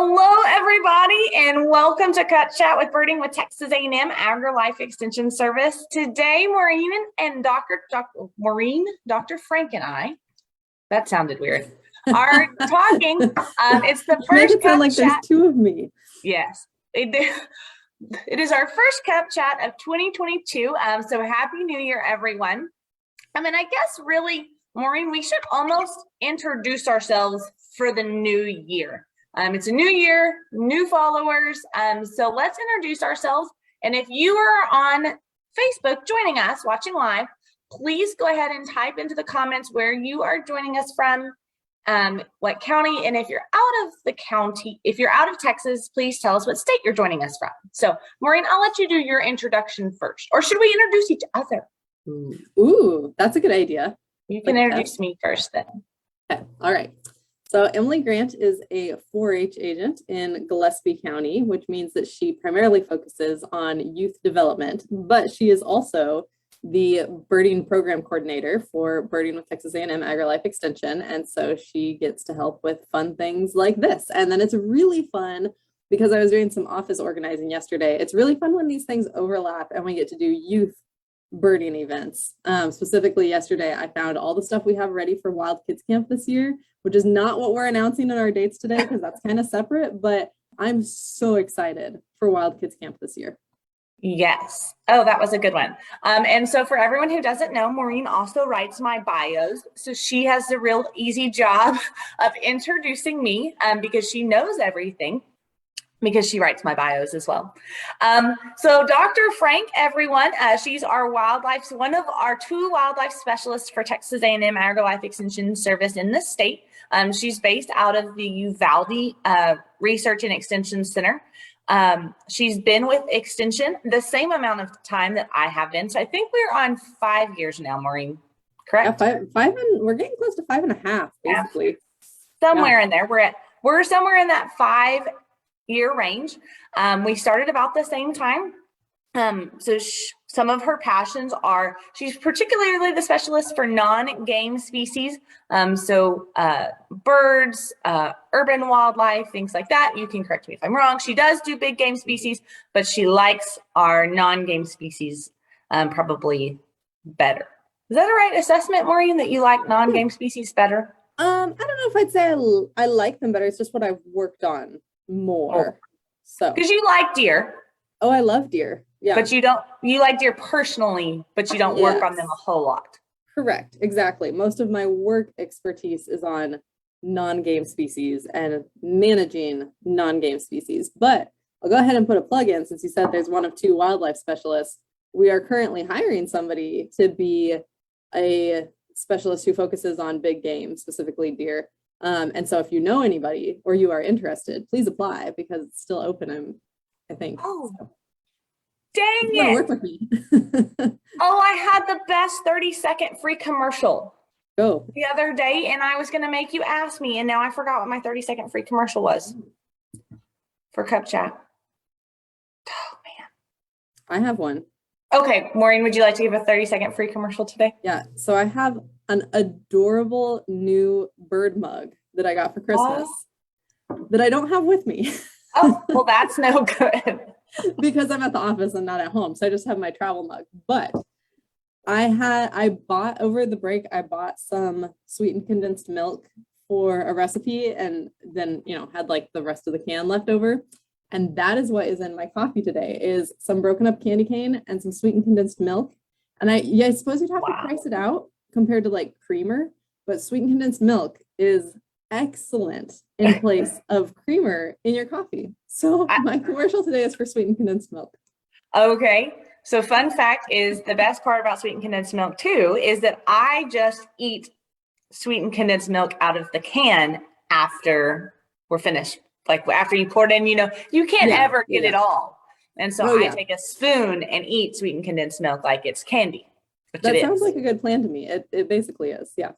Hello, everybody, and welcome to Cut Chat with Birding with Texas A&M AgriLife Extension Service. Today, Maureen and Dr. Frank and I, that sounded weird, are talking. It's the first Make it sound like Chat. There's two of me. Yes, it is our first Cup Chat of 2022. So happy New Year, everyone. I guess really, Maureen, we should almost introduce ourselves for the new year. It's a new year, new followers. So let's introduce ourselves. And if you are on Facebook joining us, watching live, please go ahead and type into the comments where you are joining us from, what county. And if you're out of the county, if you're out of Texas, please tell us what state you're joining us from. So Maureen, I'll let you do your introduction first. Or should we introduce each other? Ooh, that's a good idea. You can introduce me first then. Okay. All right. So Emily Grant is a 4-H agent in Gillespie County, which means that she primarily focuses on youth development, but she is also the birding program coordinator for Birding with Texas A&M AgriLife Extension. And so she gets to help with fun things like this. And then it's really fun because I was doing some office organizing yesterday. It's really fun when these things overlap and we get to do youth birding events. Specifically yesterday, I found all the stuff we have ready for Wild Kids Camp this year, which is not what we're announcing in our dates today because that's kind of separate, but I'm so excited for Wild Kids Camp this year. Yes. Oh, that was a good one. And so for everyone who doesn't know, Maureen also writes my bios. So she has the real easy job of introducing me because she knows everything, because she writes my bios as well. So Dr. Frank, everyone, she's our one of our 2 wildlife specialists for Texas A&M AgriLife Extension Service in the state. She's based out of the Uvalde Research and Extension Center. She's been with Extension the same amount of time that I have been. So I think we're on 5 years now, Maureen, correct? Yeah, we're getting close to 5.5, basically. Yeah. Somewhere in there. We're somewhere in that 5-year range. We started about the same time. So some of her passions are, she's particularly the specialist for non-game species. So birds, urban wildlife, things like that. You can correct me if I'm wrong. She does do big game species, but she likes our non-game species probably better. Is that a right assessment, Maureen, that you like non-game species better? I don't know if I'd say I like them better. It's just what I've worked on more. Oh. So because you like deer. Oh, I love deer. Yeah. But you like deer personally, but you don't work on them a whole lot. Correct. Exactly. Most of my work expertise is on non-game species and managing non-game species. But I'll go ahead and put a plug in since you said there's one of 2 wildlife specialists. We are currently hiring somebody to be a specialist who focuses on big game, specifically deer. And so if you know anybody or you are interested, please apply because it's still open, I think. Oh, so. Dang it. Work with me. Oh, I had the best 30-second free commercial the other day, and I was going to make you ask me, and now I forgot what my 30-second free commercial was for Cup Chat. Oh, man. I have one. Okay, Maureen, would you like to give a 30-second free commercial today? Yeah, so I have an adorable new bird mug that I got for Christmas that I don't have with me. Oh, well, that's no good. Because I'm at the office and not at home. So I just have my travel mug. But I bought over the break, I bought some sweetened condensed milk for a recipe and then, had like the rest of the can left over. And that is what is in my coffee today is some broken up candy cane and some sweetened condensed milk. And I suppose you'd have to price it out compared to like creamer, but sweetened condensed milk is excellent in place of creamer in your coffee. So my commercial today is for sweetened condensed milk. Okay. So fun fact is the best part about sweetened condensed milk too, is that I just eat sweetened condensed milk out of the can after we're finished. Like after you pour it in, you can't ever get it all. And so I take a spoon and eat sweetened condensed milk like it's candy. That sounds like a good plan to me. It basically is. Yeah.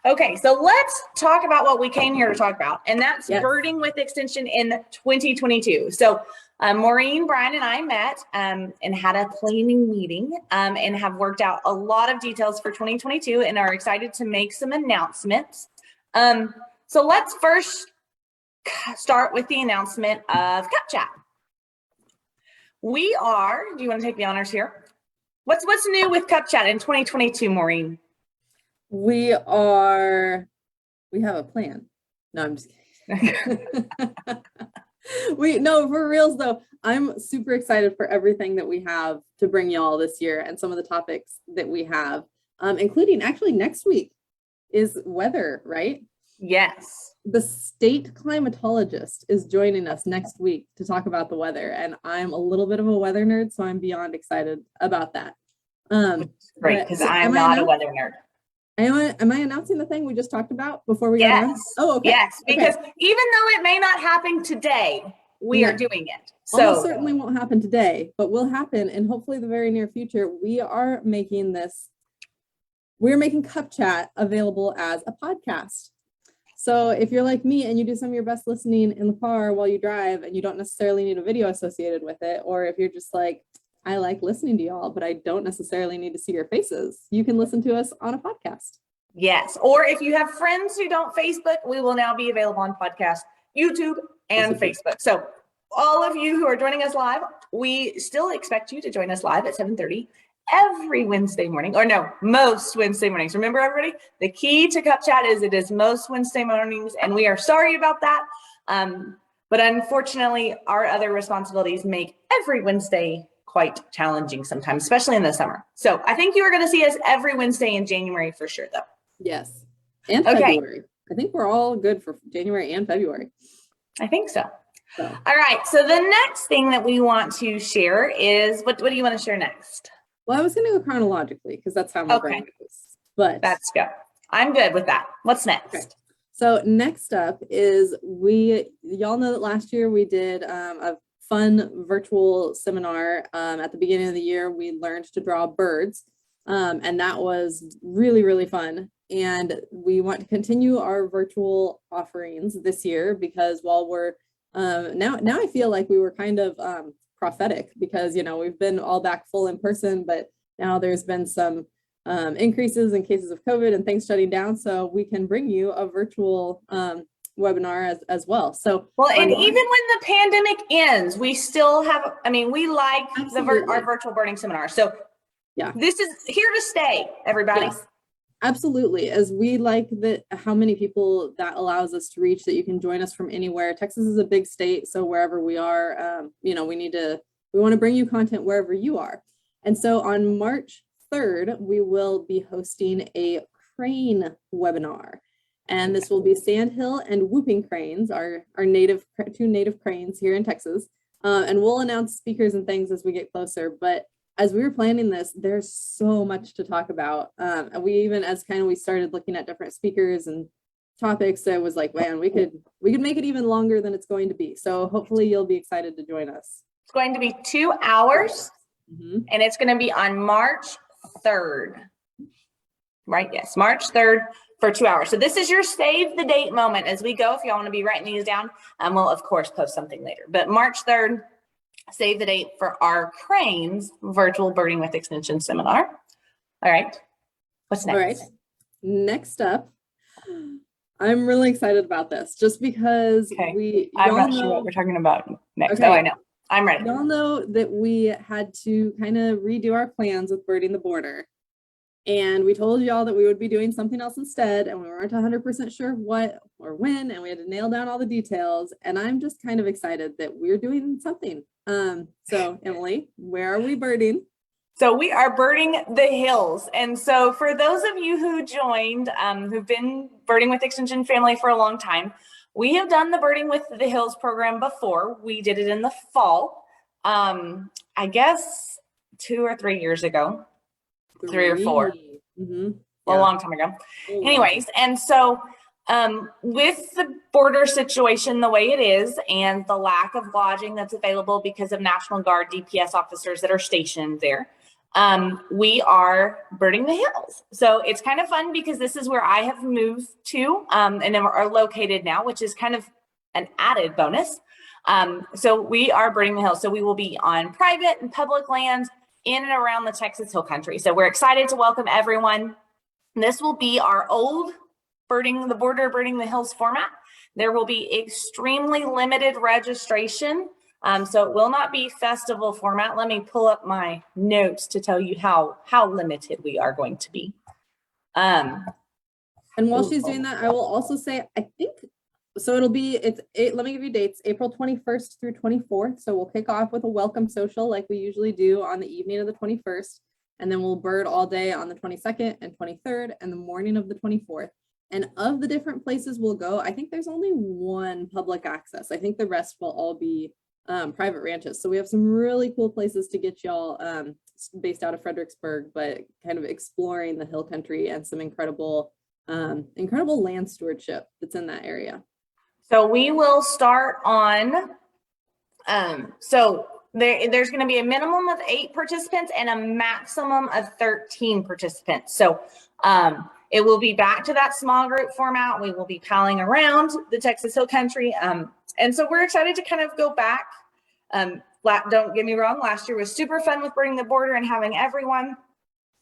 Okay, so let's talk about what we came here to talk about, and that's birding with Extension in 2022. So Maureen, Brian, and I met and had a planning meeting and have worked out a lot of details for 2022 and are excited to make some announcements. So let's first start with the announcement of Cup Chat. Do you want to take the honors here? What's new with Cup Chat in 2022, Maureen? We have a plan. No, I'm just kidding. No, for reals though, I'm super excited for everything that we have to bring y'all this year and some of the topics that we have, including actually next week is weather, right? Yes. The state climatologist is joining us next week to talk about the weather, and I'm a little bit of a weather nerd, so I'm beyond excited about that. Great, because I'm not a weather nerd. Am I announcing the thing we just talked about before we Yes. got on? Oh, okay. Yes, because even though it may not happen today, we are doing it. So almost certainly won't happen today, but will happen in hopefully the very near future. We're making Cup Chat available as a podcast. So if you're like me and you do some of your best listening in the car while you drive and you don't necessarily need a video associated with it, or if you're just like, I like listening to y'all, but I don't necessarily need to see your faces, you can listen to us on a podcast. Yes. Or if you have friends who don't Facebook, we will now be available on podcast, YouTube, and Facebook. So all of you who are joining us live, we still expect you to join us live at 7:30 every Wednesday morning, or no, most Wednesday mornings. Remember, everybody, the key to Cup Chat is it is most Wednesday mornings, and we are sorry about that. But unfortunately, our other responsibilities make every Wednesday quite challenging sometimes, especially in the summer. So I think you are going to see us every Wednesday in January for sure, though. Yes. And February. I think we're all good for January and February. I think so. All right. So the next thing that we want to share is, what do you want to share next? Well, I was going to go chronologically because that's how my brain goes. But let's go. I'm good with that. What's next? Okay. So next up is y'all know that last year we did a fun virtual seminar. At the beginning of the year, we learned to draw birds, and that was really, really fun. And we want to continue our virtual offerings this year because while we're now I feel like we were kind of prophetic because we've been all back full in person, but now there's been some increases in cases of COVID and things shutting down, so we can bring you a virtual webinar as well. So and even when the pandemic ends, we still have, we like our virtual birding seminar. So yeah, this is here to stay, everybody. Yes. Absolutely, as we like how many people that allows us to reach, that you can join us from anywhere. Texas is a big state, so wherever we are, we want to bring you content wherever you are. And so on March 3rd, we will be hosting a crane webinar, and this will be sandhill and whooping cranes, our two native cranes here in Texas. And we'll announce speakers and things as we get closer, but as we were planning this, there's so much to talk about. And we even, as we started looking at different speakers and topics, I was like, man, we could make it even longer than it's going to be. So hopefully you'll be excited to join us. It's going to be 2 hours, and it's going to be on March 3rd, right? Yes, March 3rd for 2 hours. So this is your save the date moment as we go. If y'all want to be writing these down, we'll of course post something later, but March 3rd, save the date for our Cranes virtual birding with extension seminar. All right. What's next? All right. Next up, I'm really excited about this just because I'm not sure what we're talking about next. Okay. Oh, I know. I'm ready. Y'all know that we had to kind of redo our plans with birding the border. And we told y'all that we would be doing something else instead, and we weren't 100% sure what or when, and we had to nail down all the details. And I'm just kind of excited that we're doing something. So Emily, where are we birding? So we are birding the hills. And so for those of you who joined, who've been birding with Extension Family for a long time, we have done the Birding with the Hills program before. We did it in the fall, I guess 2 or 3 years ago. 3 or 4, a long time ago. Anyways, and so with the border situation the way it is and the lack of lodging that's available because of National Guard DPS officers that are stationed there, we are birding the hills. So it's kind of fun because this is where I have moved to and are located now, which is kind of an added bonus. So we are birding the hills. So we will be on private and public lands in and around the Texas Hill Country. So we're excited to welcome everyone. This will be our old birding the border, birding the hills format. There will be extremely limited registration. So it will not be festival format. Let me pull up my notes to tell you how limited we are going to be. And while she's doing that, I will also say, I think, so it'll be, let me give you dates, April 21st through 24th. So we'll kick off with a welcome social like we usually do on the evening of the 21st. And then we'll bird all day on the 22nd and 23rd and the morning of the 24th. And of the different places we'll go, I think there's only one public access. I think the rest will all be private ranches. So we have some really cool places to get y'all based out of Fredericksburg, but kind of exploring the hill country and some incredible land stewardship that's in that area. So we will start on, there's going to be a minimum of 8 participants and a maximum of 13 participants. So it will be back to that small group format. We will be palling around the Texas Hill Country. And so we're excited to kind of go back. Don't get me wrong, last year was super fun with Birding the Border and having everyone.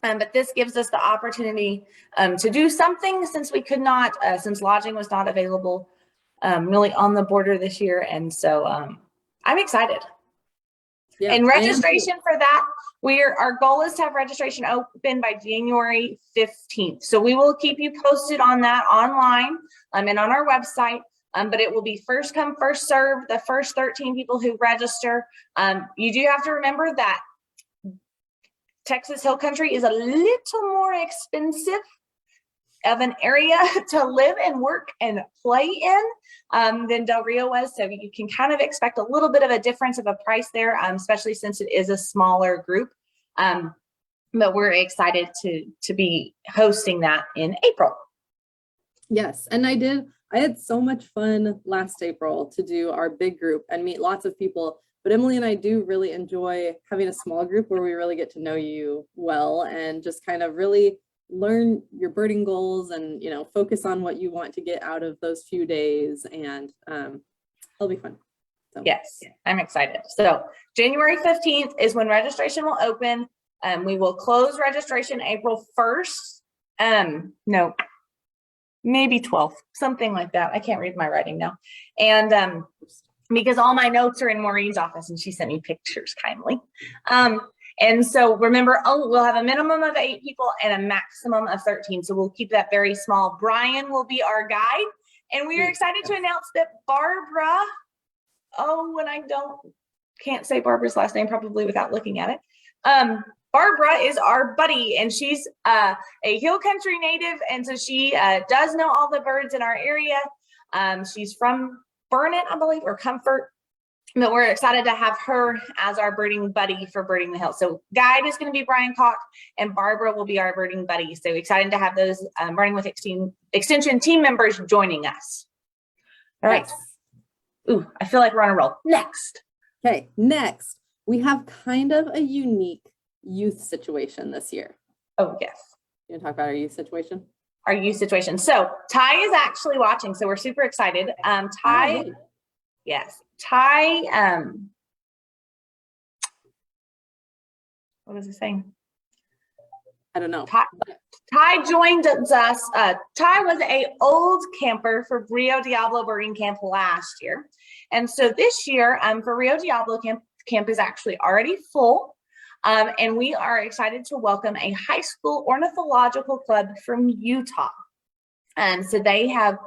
But this gives us the opportunity to do something since we could not, since lodging was not available really on the border this year. And so I'm excited. Yeah, and registration for that, our goal is to have registration open by January 15th. So we will keep you posted on that online and on our website. But it will be first come, first serve. The first 13 people who register. You do have to remember that Texas Hill Country is a little more expensive of an area to live and work and play in than Del Rio was. So you can kind of expect a little bit of a difference of a price there, especially since it is a smaller group. But we're excited to be hosting that in April. Yes, and I had so much fun last April to do our big group and meet lots of people. But Emily and I do really enjoy having a small group where we really get to know you well and just kind of really learn your birding goals and, you know, focus on what you want to get out of those few days. And it'll be fun. So. Yes, I'm excited. So January 15th is when registration will open. We will close registration April 1st. No, maybe 12th, something like that. I can't read my writing now. And because all my notes are in Maureen's office and she sent me pictures kindly. And so remember, we'll have a minimum of 8 people and a maximum of 13. So we'll keep that very small. Brian will be our guide. And we are excited to announce that Barbara, when I can't say Barbara's last name probably without looking at it. Barbara is our buddy, and she's a hill country native. And so she does know all the birds in our area. She's from Burnett, I believe, or Comfort. But we're excited to have her as our birding buddy for Birding the Hill. So guide is going to be Brian Koch, and Barbara will be our birding buddy. So excited to have those Birding with Extension team members joining us. All right. Ooh, I feel like we're on a roll. Next. Okay, next. We have kind of a unique youth situation this year. Oh, yes. You want to talk about our youth situation? Our youth situation. So Ty is actually watching, so we're super excited. Ty, yes. Ty, what was he saying? I don't know. Ty joined us. Ty was an old camper for Rio Diablo Birding Camp last year. And so this year for Rio Diablo camp is actually already full. And we are excited to welcome a high school ornithological club from Utah. So they have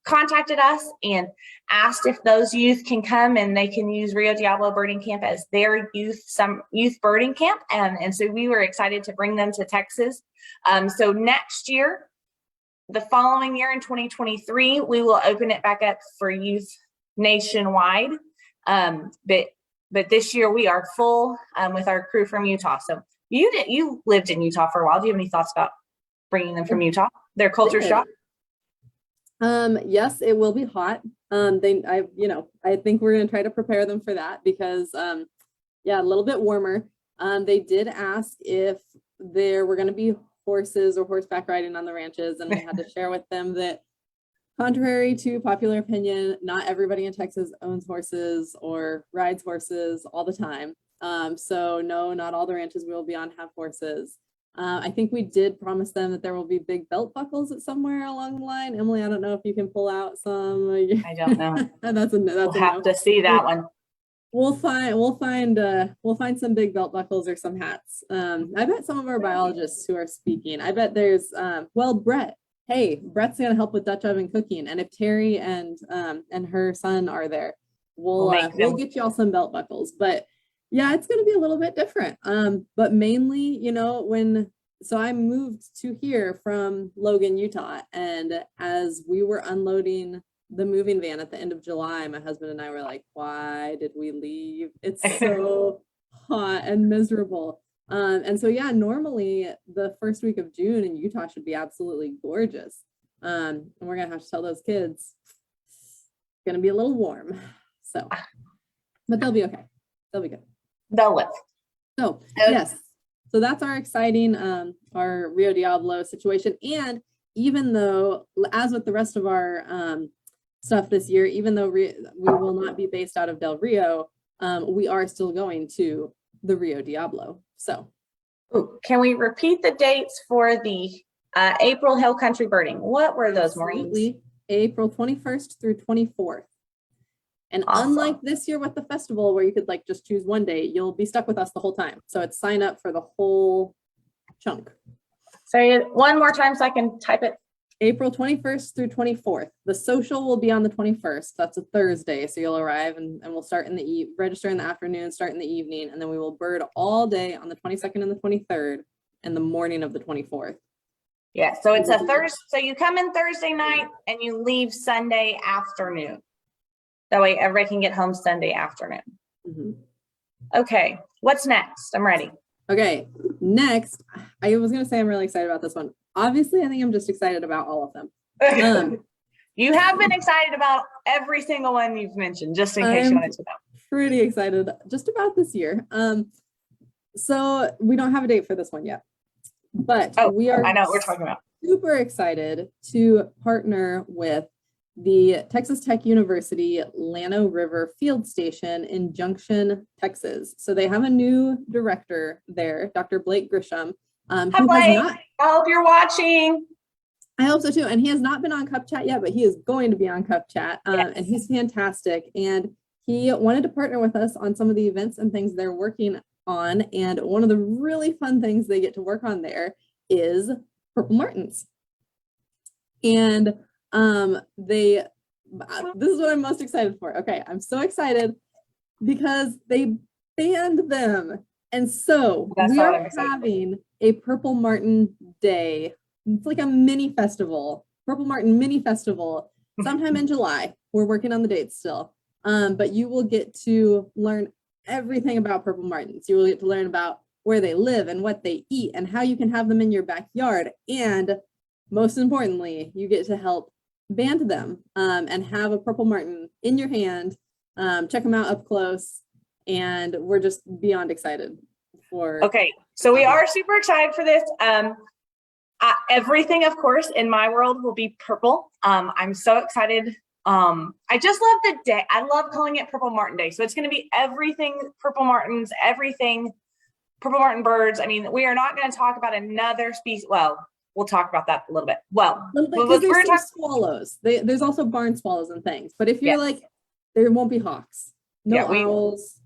contacted us and asked if those youth can come and they can use Rio Diablo Birding Camp as their youth birding camp. And so we were excited to bring them to Texas. So next year, the following year in 2023, we will open it back up for youth nationwide. But this year we are full with our crew from Utah. So you lived in Utah for a while. Do you have any thoughts about bringing them from Utah? Their culture shock? Yes, it will be hot. I think we're going to try to prepare them for that because, a little bit warmer. They did ask if there were going to be horses or horseback riding on the ranches, and we had to share with them that, contrary to popular opinion, not everybody in Texas owns horses or rides horses all the time. So no, not all the ranches we will be on have horses. I think we did promise them that there will be big belt buckles at somewhere along the line. Emily, I don't know if you can pull out some. I don't know. That's We'll have to see that one. We'll find some big belt buckles or some hats. I bet some of our biologists who are speaking, I bet there's Brett. Hey, Brett's gonna help with Dutch oven cooking, and if Terry and her son are there, we'll get y'all some belt buckles. But yeah, it's gonna be a little bit different. But mainly, so I moved to here from Logan, Utah, and as we were unloading the moving van at the end of July, my husband and I were like, why did we leave? It's so hot and miserable. And so, yeah, normally the first week of June in Utah should be absolutely gorgeous. And we're going to have to tell those kids it's going to be a little warm. So, but they'll be okay. They'll be good. They'll live. So, yes. So that's our exciting, our Rio Diablo situation. And even though, as with the rest of our stuff this year, even though we will not be based out of Del Rio, we are still going to the Rio Diablo. So can we repeat the dates for the April Hill Country Birding? What were those, Maureen? April 21st through 24th. And awesome. Unlike this year with the festival where you could like just choose one day, you'll be stuck with us the whole time. So it's sign up for the whole chunk. Say it one more time so I can type it. April 21st through 24th. The social will be on the 21st. That's a Thursday. So you'll arrive and we'll start register in the afternoon, start in the evening, and then we will bird all day on the 22nd and the 23rd and the morning of the 24th. Yeah. So it's a Thursday. So you come in Thursday night and you leave Sunday afternoon. That way everybody can get home Sunday afternoon. Mm-hmm. Okay. What's next? I'm ready. Okay. Next, I was going to say I'm really excited about this one. Obviously, I think I'm just excited about all of them. You have been excited about every single one you've mentioned, just in case you wanted to know. Pretty excited just about this year. So we don't have a date for this one yet, but we are. I know what we're talking about. Super excited to partner with the Texas Tech University Llano River Field Station in Junction, Texas. So they have a new director there, Dr. Blake Grisham. Hi, Blake. I hope you're watching. I hope so too. And he has not been on Cup Chat yet, but he is going to be on Cup Chat. Yes. And he's fantastic. And he wanted to partner with us on some of the events and things they're working on. And one of the really fun things they get to work on there is purple martins. And this is what I'm most excited for. Okay, I'm so excited because they banned them. And so we are having a Purple Martin Day. It's like a mini festival, Purple Martin mini festival, sometime in July. We're working on the dates still. But you will get to learn everything about Purple Martins. You will get to learn about where they live and what they eat and how you can have them in your backyard. And most importantly, you get to help band them and have a Purple Martin in your hand. Check them out up close. And we're just beyond excited for. Okay, so we are super excited for this. Everything, of course, in my world will be purple. I'm so excited. I just love the day. I love calling it Purple Martin Day. So it's going to be everything Purple Martins, everything Purple Martin birds. I mean, we are not going to talk about another species. Well, we'll talk about that a little bit. There's some swallows. There's also barn swallows and things. But if you're like, there won't be hawks. No owls.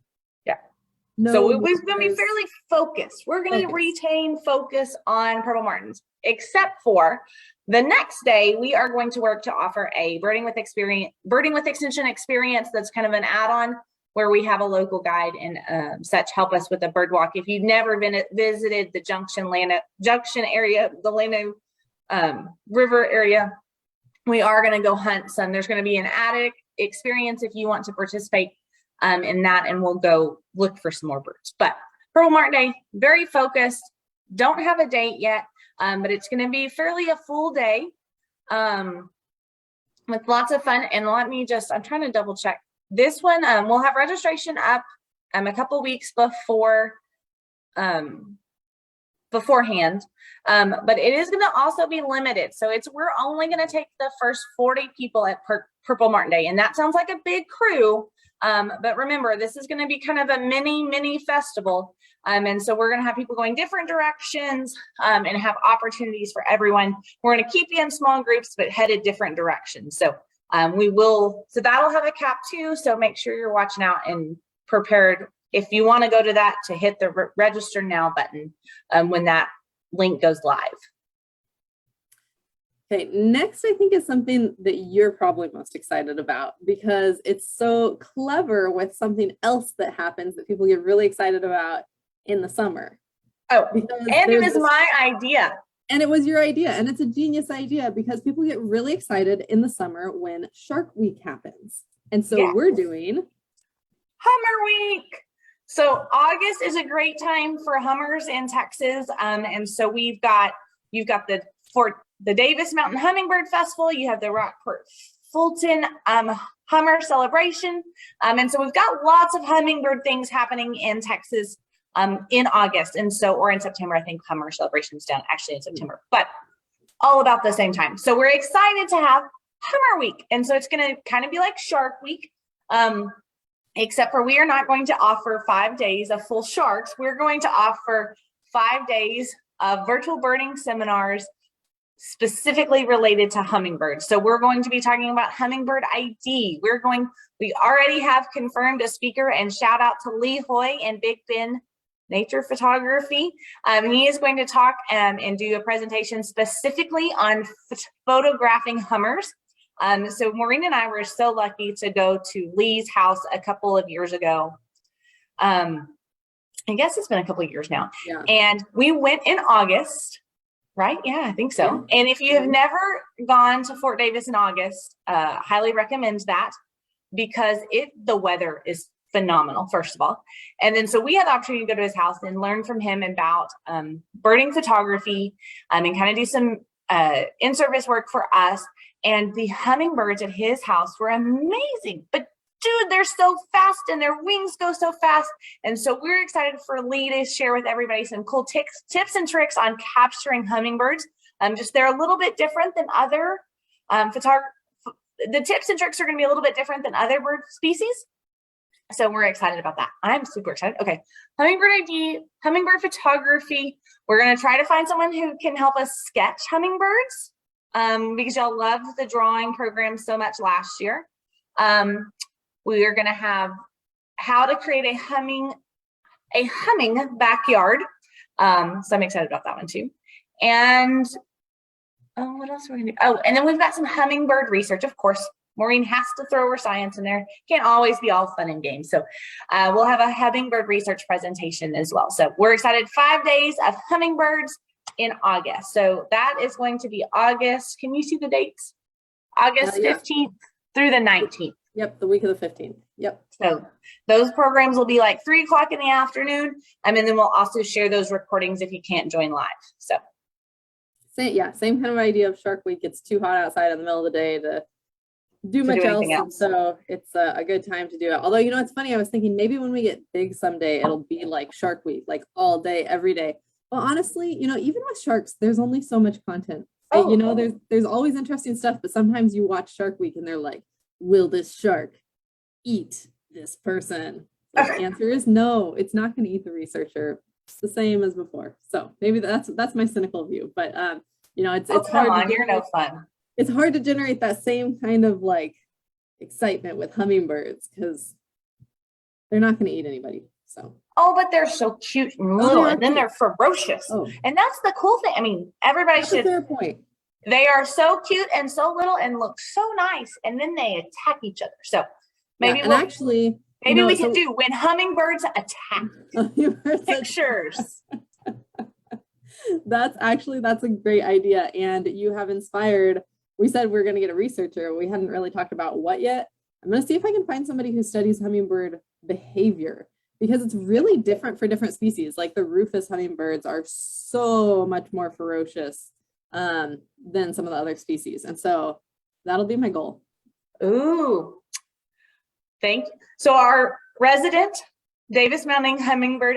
No, so it was going to be fairly focused. We're going to retain focus on Purple Martins, except for the next day, we are going to work to offer a birding with extension experience. That's kind of an add-on where we have a local guide and such help us with the bird walk. If you've never visited the Junction area, the Llano River area, we are going to go hunt some. There's going to be an attic experience if you want to participate in that, and we'll go look for some more birds. But Purple Martin Day, very focused. Don't have a date yet, but it's going to be fairly a full day with lots of fun. And I'm trying to double check this one. We'll have registration up a couple weeks beforehand, but it is going to also be limited. So we're only going to take the first 40 people at Purple Martin Day, and that sounds like a big crew. But remember, this is going to be kind of a mini festival. And so we're going to have people going different directions and have opportunities for everyone. We're going to keep you in small groups, but headed different directions. So so that'll have a cap too. So make sure you're watching out and prepared if you want to go to that, to hit the register now button when that link goes live. Okay, next I think is something that you're probably most excited about because it's so clever with something else that happens that people get really excited about in the summer. Oh, and it was my idea. And it was your idea, and it's a genius idea because people get really excited in the summer when Shark Week happens. And so we're doing Hummer Week. So August is a great time for hummers in Texas. And so you've got the Davis Mountain Hummingbird Festival, you have the Rockport Fulton Hummer Celebration. And so we've got lots of hummingbird things happening in Texas in August. And so, or in September, I think Hummer Celebration is down actually in September, but all about the same time. So we're excited to have Hummer Week. And so it's going to kind of be like Shark Week, except for we are not going to offer 5 days of full sharks. We're going to offer 5 days of virtual birding seminars specifically related to hummingbirds. So we're going to be talking about hummingbird ID. We already have confirmed a speaker, and shout out to Lee Hoy and Big Ben Nature Photography. He is going to talk and do a presentation specifically on photographing hummers. So Maureen and I were so lucky to go to Lee's house a couple of years ago. I guess it's been a couple of years now. Yeah. And we went in August. Right? Yeah, I think so. Yeah. And if you have never gone to Fort Davis in August, highly recommend that because the weather is phenomenal, first of all. And then so we had the opportunity to go to his house and learn from him about birding photography and kind of do some in-service work for us. And the hummingbirds at his house were amazing. But dude, they're so fast and their wings go so fast. And so we're excited for Lee to share with everybody some cool tips and tricks on capturing hummingbirds. Just they're a little bit different than other the tips and tricks are going to be a little bit different than other bird species. So we're excited about that. I'm super excited. Okay, hummingbird ID, hummingbird photography. We're going to try to find someone who can help us sketch hummingbirds because y'all loved the drawing program so much last year. We are going to have how to create a humming backyard. So I'm excited about that one too. And what else are we going to do? Oh, and then we've got some hummingbird research. Of course, Maureen has to throw her science in there. Can't always be all fun and games. So we'll have a hummingbird research presentation as well. So we're excited. 5 days of hummingbirds in August. So that is going to be August. Can you see the dates? August 15th through the 19th. Yep, the week of the 15th. Yep. So those programs will be like 3 o'clock in the afternoon. And then we'll also share those recordings if you can't join live. So same kind of idea of Shark Week. It's too hot outside in the middle of the day to do much else. So it's a good time to do it. Although, it's funny, I was thinking maybe when we get big someday, it'll be like Shark Week, like all day, every day. Well, honestly, even with sharks, there's only so much content. There's always interesting stuff, but sometimes you watch Shark Week and they're like, will this shark eat this person? The answer is no, it's not going to eat the researcher. It's the same as before. So maybe that's my cynical view, but it's hard. You're no fun. It's hard to generate that same kind of like excitement with hummingbirds because they're not going to eat anybody. So but they're so cute and little, and then they're ferocious. And that's the cool thing. I mean, everybody should. That's a fair point. They are so cute and so little and look so nice, and then they attack each other. So maybe we can do when hummingbirds attack pictures. That's a great idea, and you have inspired. We said we're going to get a researcher. We hadn't really talked about what yet. I'm going to see if I can find somebody who studies hummingbird behavior because it's really different for different species. Like the rufous hummingbirds are so much more ferocious than some of the other species. And so that'll be my goal. Ooh, thank you. So our resident Davis Mounting hummingbird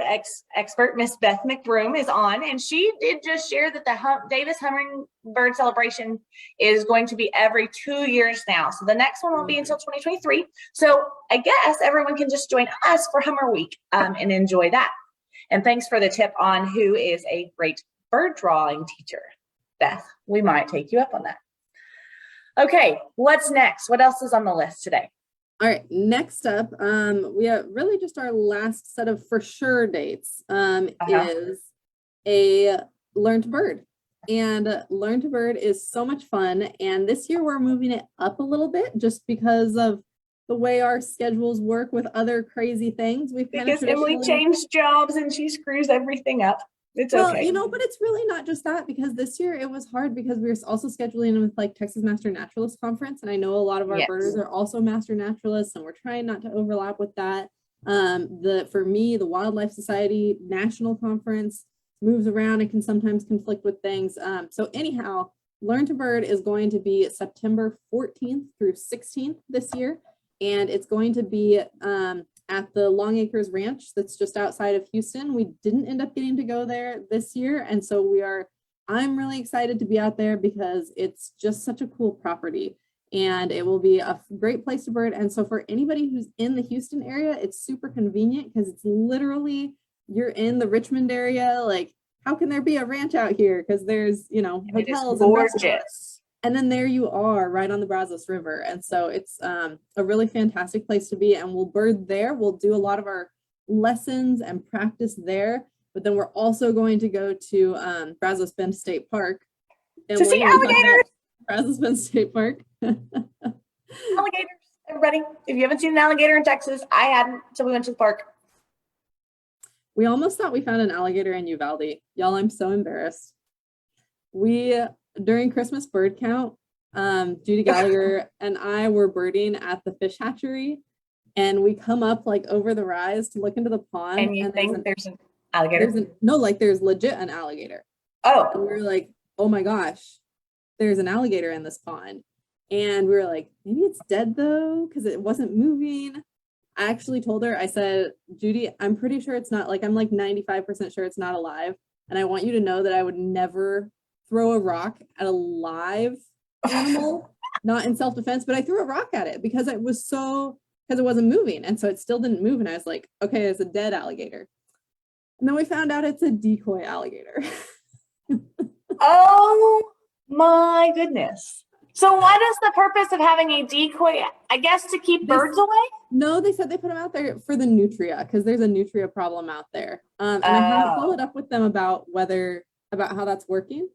expert Miss Beth McBroom is on, and she did just share that the Davis Hummingbird Celebration is going to be every 2 years now. So the next one won't be until 2023. So I guess everyone can just join us for Hummer Week and enjoy that. And thanks for the tip on who is a great bird drawing teacher, Beth. We might take you up on that. Okay, what's next? What else is on the list today? All right, next up, we have really just our last set of for sure dates is a Learn to Bird. And Learn to Bird is so much fun. And this year we're moving it up a little bit just because of the way our schedules work with other crazy things. Because Emily changed jobs and she screws everything up. It's okay. You know, but it's really not just that, because this year it was hard because we were also scheduling with like Texas Master Naturalist Conference. And I know a lot of our birders are also master naturalists, and we're trying not to overlap with that. For me, the Wildlife Society National Conference moves around and can sometimes conflict with things. So anyhow, Learn to Bird is going to be September 14th through 16th this year. And it's going to be at the Long Acres Ranch that's just outside of Houston. We didn't end up getting to go there this year. And so I'm really excited to be out there because it's just such a cool property and it will be a great place to bird. And so for anybody who's in the Houston area, it's super convenient because it's literally, you're in the Richmond area. Like, how can there be a ranch out here? Because there's, hotels and restaurants. And then there you are right on the Brazos River. And so it's a really fantastic place to be. And we'll bird there. We'll do a lot of our lessons and practice there. But then we're also going to go to Brazos Bend State Park. To see alligators! Brazos Bend State Park. Alligators, everybody. If you haven't seen an alligator in Texas, I hadn't until we went to the park. We almost thought we found an alligator in Uvalde. Y'all, I'm so embarrassed. During Christmas bird count, Judy Gallagher and I were birding at the fish hatchery, and we come up like over the rise to look into the pond. And you think there's an alligator? There's legit an alligator. Oh. And we were like, oh my gosh, there's an alligator in this pond. And we were like, maybe it's dead though, because it wasn't moving. I actually told her, I said, Judy, I'm pretty sure it's not, like, I'm like 95% sure it's not alive. And I want you to know that I would never throw a rock at a live animal, not in self-defense, but I threw a rock at it because it wasn't moving. And so it still didn't move. And I was like, okay, it's a dead alligator. And then we found out it's a decoy alligator. Oh my goodness. So what is the purpose of having a decoy? I guess to keep birds away? No, they said they put them out there for the nutria because there's a nutria problem out there. And I haven't followed up with them about how that's working.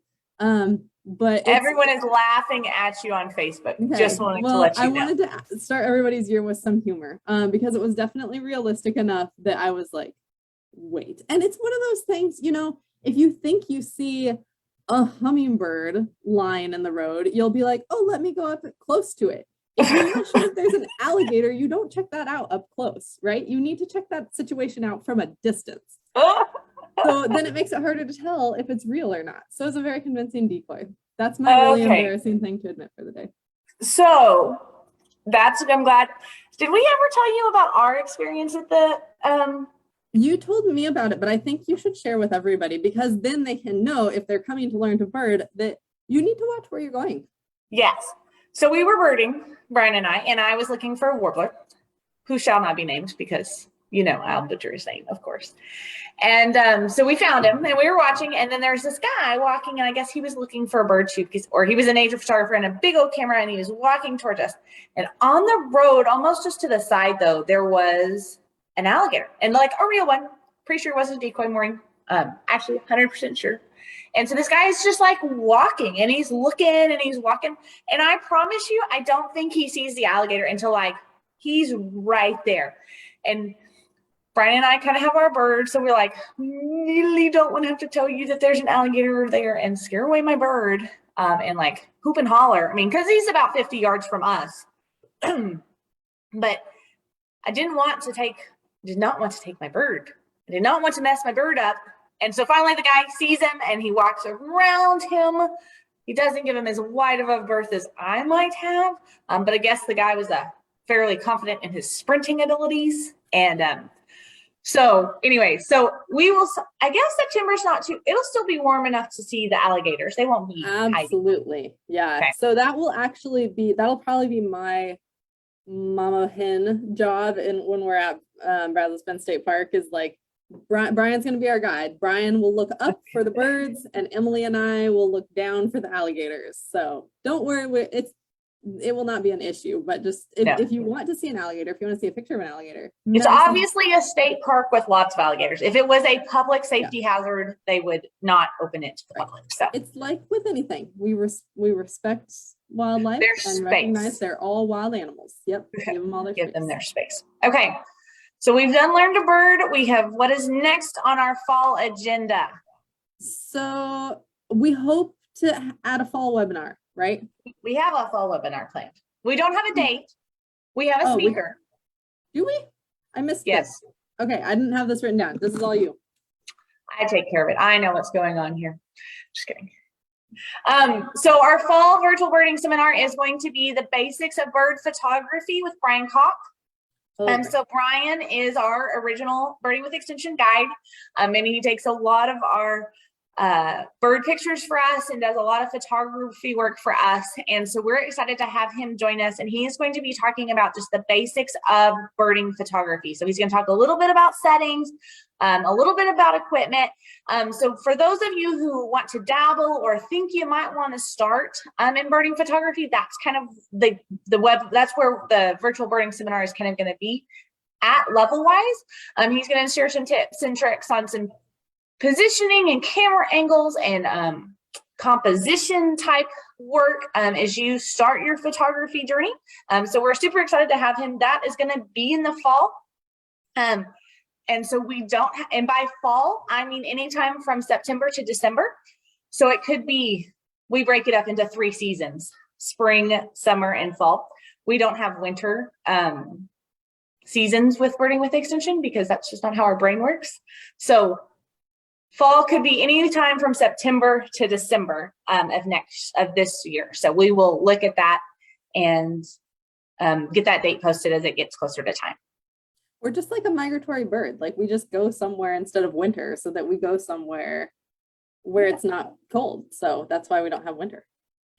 But everyone is laughing at you on Facebook. Okay. Just wanted to let you know. I wanted to start everybody's year with some humor because it was definitely realistic enough that I was like, wait. And it's one of those things, if you think you see a hummingbird lying in the road, you'll be like, oh, let me go up close to it. If you're not sure if there's an alligator, you don't check that out up close, right? You need to check that situation out from a distance. So then it makes it harder to tell if it's real or not. So it's a very convincing decoy. That's my really embarrassing thing to admit for the day. So I'm glad. Did we ever tell you about our experience at the, You told me about it, but I think you should share with everybody because then they can know if they're coming to learn to bird that you need to watch where you're going. Yes. So we were birding, Brian and I was looking for a warbler who shall not be named because I'll butcher his name, of course. And so we found him and we were watching, and then there's this guy walking, and I guess he was looking for a bird shoot or he was a nature photographer and a big old camera, and he was walking towards us. And on the road, almost just to the side though, there was an alligator, and like a real one. Pretty sure it wasn't a decoy, Maureen. Actually 100% sure. And so this guy is just like walking, and he's looking and he's walking. And I promise you, I don't think he sees the alligator until like he's right there. And Brian and I kind of have our bird, so we're like, really don't want to have to tell you that there's an alligator there and scare away my bird and like hoop and holler. I mean, because he's about 50 yards from us. But I did not want to take my bird. I did not want to mess my bird up. And so finally the guy sees him and he walks around him. He doesn't give him as wide of a berth as I might have. But I guess the guy was fairly confident in his sprinting abilities. And So anyway, so we will, I guess September's not too, it'll still be warm enough to see the alligators. They won't be hiding. Absolutely. Yeah. Okay. So that will actually be, that'll probably be my mama hen job. And when we're at Brazos Bend State Park is like, Brian's going to be our guide. Brian will look up for the birds and Emily and I will look down for the alligators. So don't worry. It will not be an issue, but just if you want to see an alligator, if you want to see a picture of an alligator. It's obviously a state park with lots of alligators. If it was a public safety hazard, they would not open it to the public. So it's like with anything. We respect wildlife and recognize they're all wild animals. Yep. Give them all their space. Give them their space. Okay. So we've done Learn to Bird. We have, what is next on our fall agenda? So we hope to add a fall webinar, right? We have a fall webinar planned. We don't have a date. We have a speaker. Do we? I missed this. Okay, I didn't have this written down. This is all you. I take care of it. I know what's going on here. Just kidding. So our fall virtual birding seminar is going to be the basics of bird photography with Brian Koch. Okay. So Brian is our original Birding with Extension guide. And he takes a lot of our bird pictures for us and does a lot of photography work for us. And so we're excited to have him join us. And he is going to be talking about just the basics of birding photography. So he's going to talk a little bit about settings, a little bit about equipment. So for those of you who want to dabble or think you might want to start in birding photography, that's kind of the web, that's where the virtual birding seminar is kind of going to be at level wise. He's going to share some tips and tricks on some positioning and camera angles and composition type work as you start your photography journey. So we're super excited to have him. That is going to be in the fall. And so we don't, and by fall, I mean anytime from September to December. So it could be, we break it up into 3 seasons, spring, summer, and fall. We don't have winter seasons with Birding with Extension because that's just not how our brain works. So fall could be any time from September to December of this year. So we will look at that and get that date posted as it gets closer to time. We're just like a migratory bird. Like we just go somewhere instead of winter so that we go somewhere where it's not cold. So that's why we don't have winter.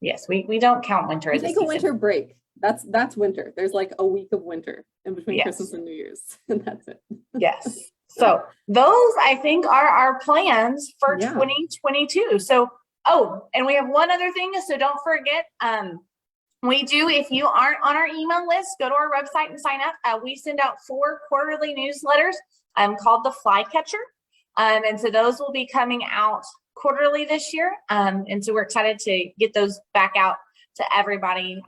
Yes, we don't count winter as a season. Take a winter break. That's winter. There's like a week of winter in between Christmas and New Year's, and that's it. Yes. So those, I think, are our plans for 2022. So, and we have one other thing. So don't forget, we do, if you aren't on our email list, go to our website and sign up. We send out 4 quarterly newsletters called the Flycatcher. And so those will be coming out quarterly this year. And so we're excited to get those back out to everybody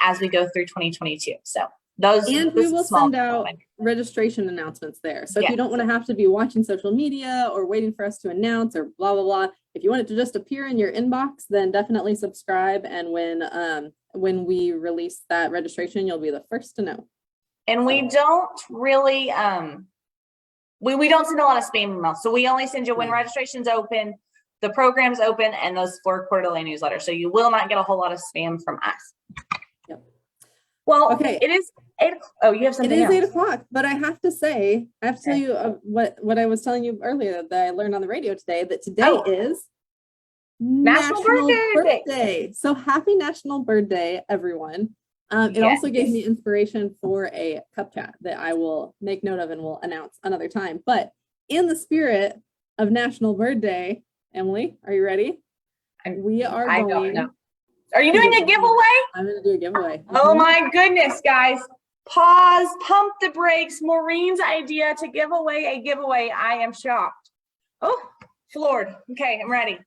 as we go through 2022. So those, and we will send out registration announcements there. So if you don't want to have to be watching social media or waiting for us to announce or blah, blah, blah, if you want it to just appear in your inbox, then definitely subscribe. And when we release that registration, you'll be the first to know. And we don't really, we don't send a lot of spam emails. So we only send you when registration's open, the program's open, and those 4 quarterly newsletters. So you will not get a whole lot of spam from us. Yep. Well, okay. It is 8. Oh, you have something else. It is 8 o'clock, but I have to tell you what I was telling you earlier that I learned on the radio today, that today is National Bird Day. So happy National Bird Day, everyone. It also gave me inspiration for a cup chat that I will make note of and will announce another time. But in the spirit of National Bird Day, Emily, are you ready? We are going. I don't know. Are you doing a giveaway? I'm going to do a giveaway. Oh my goodness, guys. Pause, pump the brakes. Maureen's idea to give away a giveaway. I am shocked. Oh, floored. Okay, I'm ready.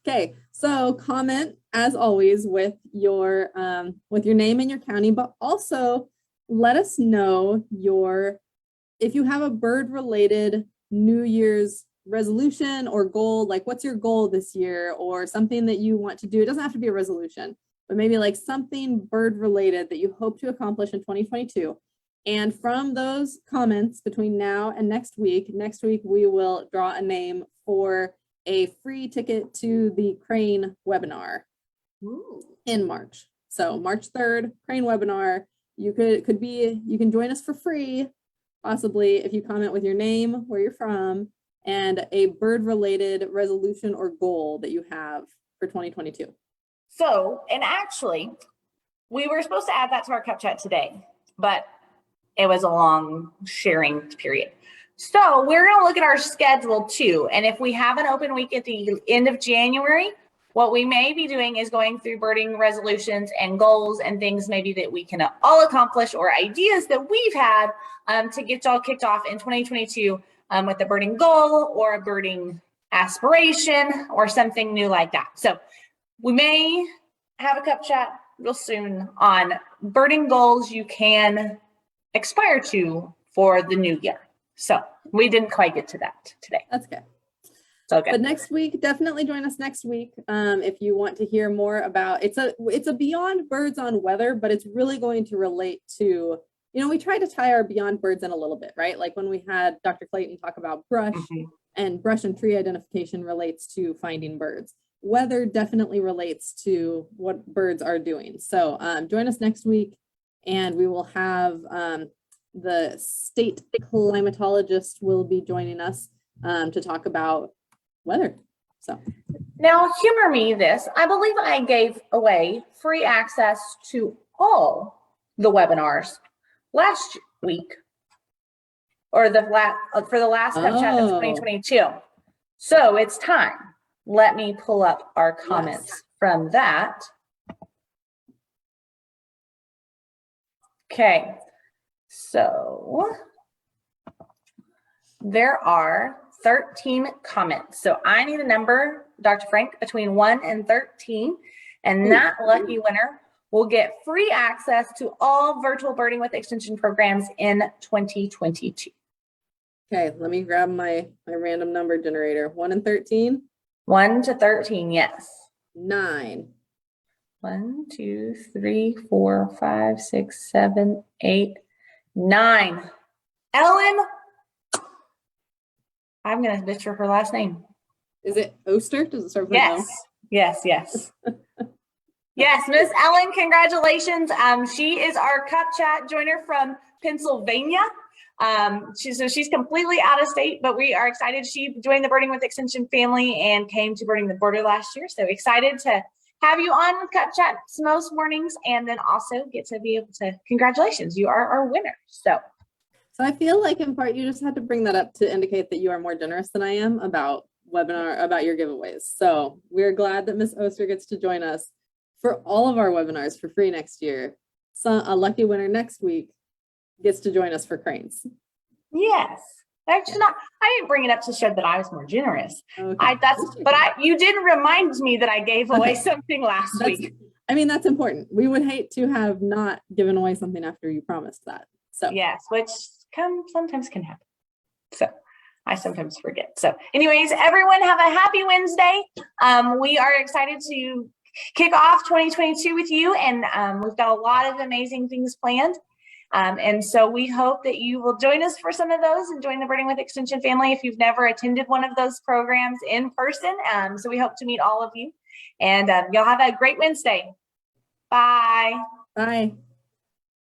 Okay, so comment as always with your name and your county, but also let us know if you have a bird related New Year's resolution or goal, like what's your goal this year or something that you want to do. It doesn't have to be a resolution, but maybe like something bird related that you hope to accomplish in 2022. And from those comments between now and next week we will draw a name for a free ticket to the Crane webinar in March. So March 3rd, Crane webinar. You can join us for free possibly if you comment with your name, where you're from, and a bird-related resolution or goal that you have for 2022. So, and actually, we were supposed to add that to our cup chat today, but it was a long sharing period. So we're going to look at our schedule too. And if we have an open week at the end of January, what we may be doing is going through birding resolutions and goals and things maybe that we can all accomplish, or ideas that we've had to get y'all kicked off in 2022 with a birding goal or a birding aspiration or something new like that. So we may have a cup chat real soon on birding goals you can aspire to for the new year. So we didn't quite get to that today. That's good. So good. But next week, definitely join us next week if you want to hear more about it's a beyond birds on weather, but it's really going to relate to, we try to tie our beyond birds in a little bit, right? Like when we had Dr. Clayton talk about brush, and brush and tree identification relates to finding birds. Weather definitely relates to what birds are doing. So join us next week, and we will have the state climatologist will be joining us to talk about weather. So now humor me this. I believe I gave away free access to all the webinars last week, or for the last cup chat of 2022. So it's time. Let me pull up our comments from that. Okay, so there are 13 comments. So I need a number, Dr. Frank, between 1 and 13, and that lucky winner will get free access to all virtual birding with extension programs in 2022. Okay, let me grab my random number generator. 1 and 13? 1 to 13, yes. 9. 1, 2, 3, 4, 5, 6, 7, 8, 9. Ellen, I'm going to butcher her last name. Is it Oster? Does it start with yes. Yes, yes. Yes, Miss Ellen, congratulations. She is our cup chat joiner from Pennsylvania. She's completely out of state, but we are excited. She joined the Birding with Extension family and came to Birding the Border last year. So excited to have you on with Cup Chat most mornings, and then also get to be able to, congratulations, you are our winner. So I feel like in part you just had to bring that up to indicate that you are more generous than I am about your giveaways. So we're glad that Miss Oster gets to join us for all of our webinars for free next year. So a lucky winner next week gets to join us for cranes. Yes. That's not, I didn't bring it up to show that I was more generous. Okay. You did remind me that I gave away something last week. I mean, that's important. We would hate to have not given away something after you promised that. So yes, which sometimes can happen. So I sometimes forget. So anyways, everyone have a happy Wednesday. We are excited to kick off 2022 with you, and we've got a lot of amazing things planned. And so we hope that you will join us for some of those and join the Birding with Extension family if you've never attended one of those programs in person. So we hope to meet all of you, and y'all have a great Wednesday. Bye. Bye.